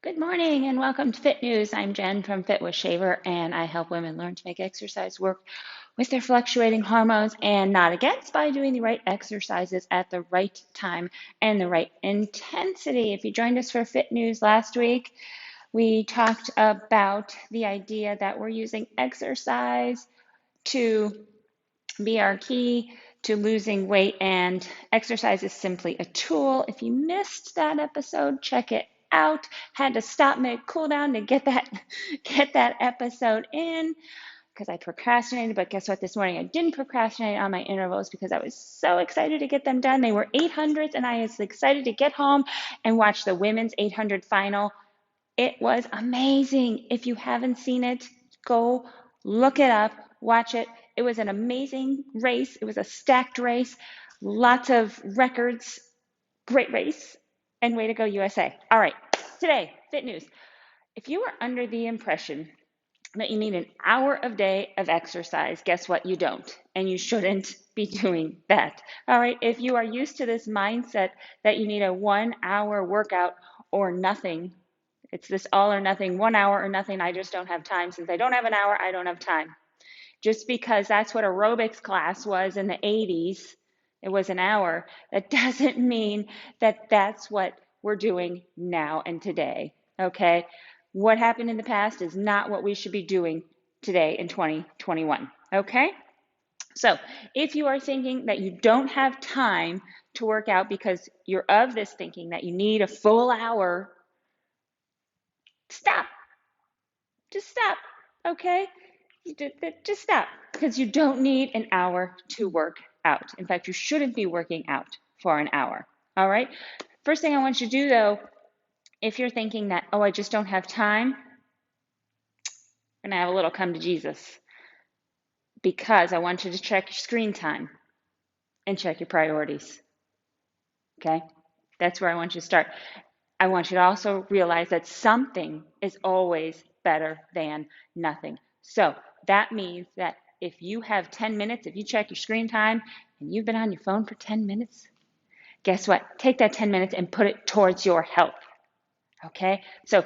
Good morning and welcome to Fit News. I'm Jen from Fit with Shaver, and I help women learn to make exercise work with their fluctuating hormones and not against by doing the right exercises at the right time and the right intensity. If you joined us for Fit News last week, we talked about the idea that we're using exercise to be our key to losing weight, and exercise is simply a tool. If you missed that episode, check it out. Had to stop mid cool down to get that episode in because I procrastinated. But guess what? This morning I didn't procrastinate on my intervals because I was so excited to get them done. They were 800s, and I was excited to get home and watch the women's 800 final. It was amazing. If you haven't seen it, go look it up, watch it. It was an amazing race. It was a stacked race, lots of records, great race, and way to go, USA. All right, today, Fit News. If you are under the impression that you need an hour a day of exercise, guess what? You don't, and you shouldn't be doing that. All right, if you are used to this mindset that you need a 1 hour workout or nothing, it's this all or nothing, 1 hour or nothing. I just don't have time. Since I don't have an hour, I don't have time. Just because that's what aerobics class was in the 80s, it was an hour, that doesn't mean that that's what we're doing now and today. Okay? What happened in the past is not what we should be doing today in 2021. Okay? So if you are thinking that you don't have time to work out because you're of this thinking that you need a full hour, stop. Just stop, okay? Just stop, because you don't need an hour to work out. In fact, you shouldn't be working out for an hour, all right? First thing I want you to do, though, if you're thinking that, oh, I just don't have time, we're going to have a little come to Jesus, because I want you to check your screen time and check your priorities, okay? That's where I want you to start. I want you to also realize that something is always better than nothing. So that means that if you have 10 minutes, if you check your screen time and you've been on your phone for 10 minutes, guess what? Take that 10 minutes and put it towards your health. Okay? So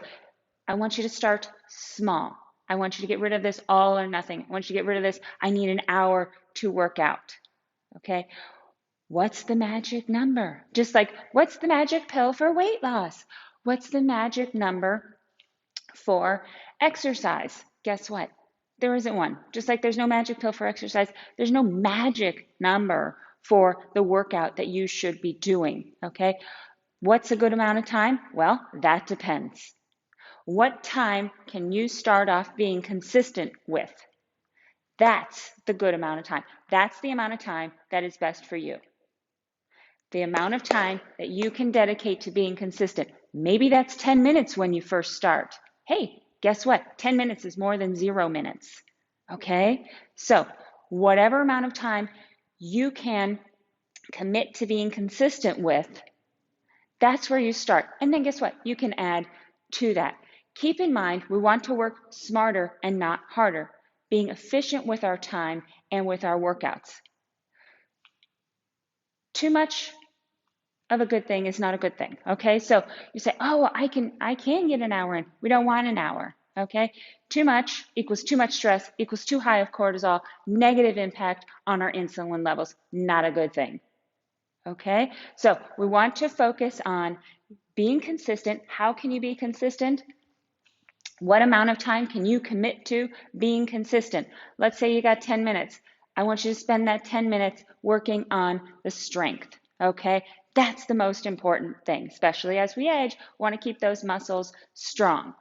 I want you to start small. I want you to get rid of this all or nothing. I want you to get rid of this, I need an hour to work out. Okay? What's the magic number? Just like, what's the magic pill for weight loss? What's the magic number for exercise? Guess what? There isn't one. Just like there's no magic pill for exercise, there's no magic number for the workout that you should be doing, okay? What's a good amount of time? Well, that depends. What time can you start off being consistent with? That's the good amount of time. That's the amount of time that is best for you. The amount of time that you can dedicate to being consistent. Maybe that's 10 minutes when you first start. Hey, guess what? 10 minutes is more than 0 minutes. Okay? So, whatever amount of time you can commit to being consistent with, that's where you start. And then guess what? You can add to that. Keep in mind, we want to work smarter and not harder, being efficient with our time and with our workouts. Too much of a good thing is not a good thing. Okay, so you say, oh, well, I can get an hour in. We don't want an hour. Okay, too much equals too much stress equals too high of cortisol, negative impact on our insulin levels. Not a good thing. Okay, so we want to focus on being consistent. How can you be consistent? What amount of time can you commit to being consistent? Let's say you got 10 minutes. I want you to spend that 10 minutes working on the strength, okay? That's the most important thing, especially as we age. We want to keep those muscles strong,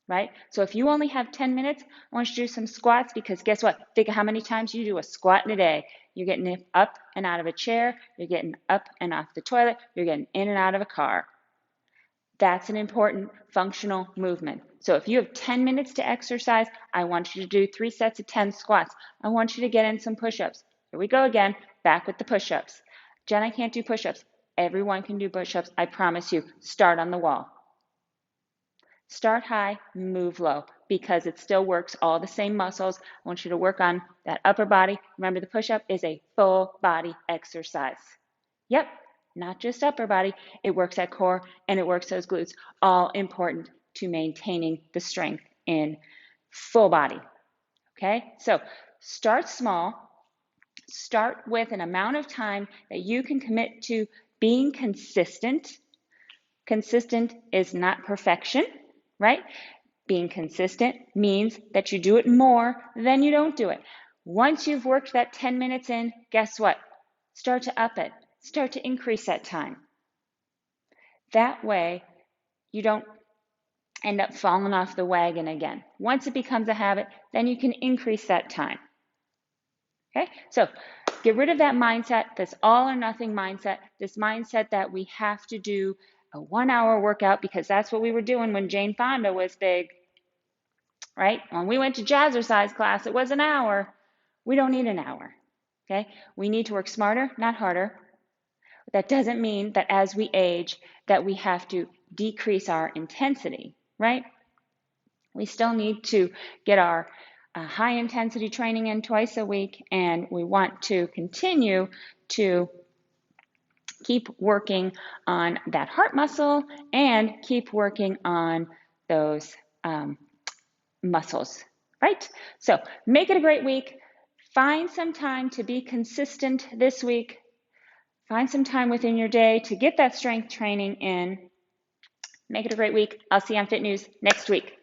right? So if you only have 10 minutes, I want you to do some squats, because guess what? Think of how many times you do a squat in a day. You're getting up and out of a chair. You're getting up and off the toilet. You're getting in and out of a car. That's an important functional movement. So if you have 10 minutes to exercise, I want you to do 3 sets of 10 squats. I want you to get in some push-ups. Here we go again, back with the push-ups. Jen, I can't do push-ups. Everyone can do push-ups, I promise you. Start on the wall. Start high, move low, because it still works all the same muscles. I want you to work on that upper body. Remember, the push-up is a full body exercise. Yep, not just upper body. It works at core and it works those glutes. All important. to maintaining the strength in full body. Okay, so start small. Start with an amount of time that you can commit to being consistent. Consistent is not perfection, right? Being consistent means that you do it more than you don't do it. Once you've worked that 10 minutes in, guess what? Start to up it. Start to increase that time. That way, you don't end up falling off the wagon again. Once it becomes a habit, then you can increase that time. Okay, so get rid of that mindset, this all or nothing mindset, this mindset that we have to do a 1 hour workout because that's what we were doing when Jane Fonda was big, right? When we went to jazzercise class, it was an hour. We don't need an hour, okay? We need to work smarter, not harder. That doesn't mean that as we age that we have to decrease our intensity, right? We still need to get our high intensity training in twice a week, and we want to continue to keep working on that heart muscle and keep working on those muscles, right? So make it a great week. Find some time to be consistent this week. Find some time within your day to get that strength training in. Make it a great week. I'll see you on Fit News next week.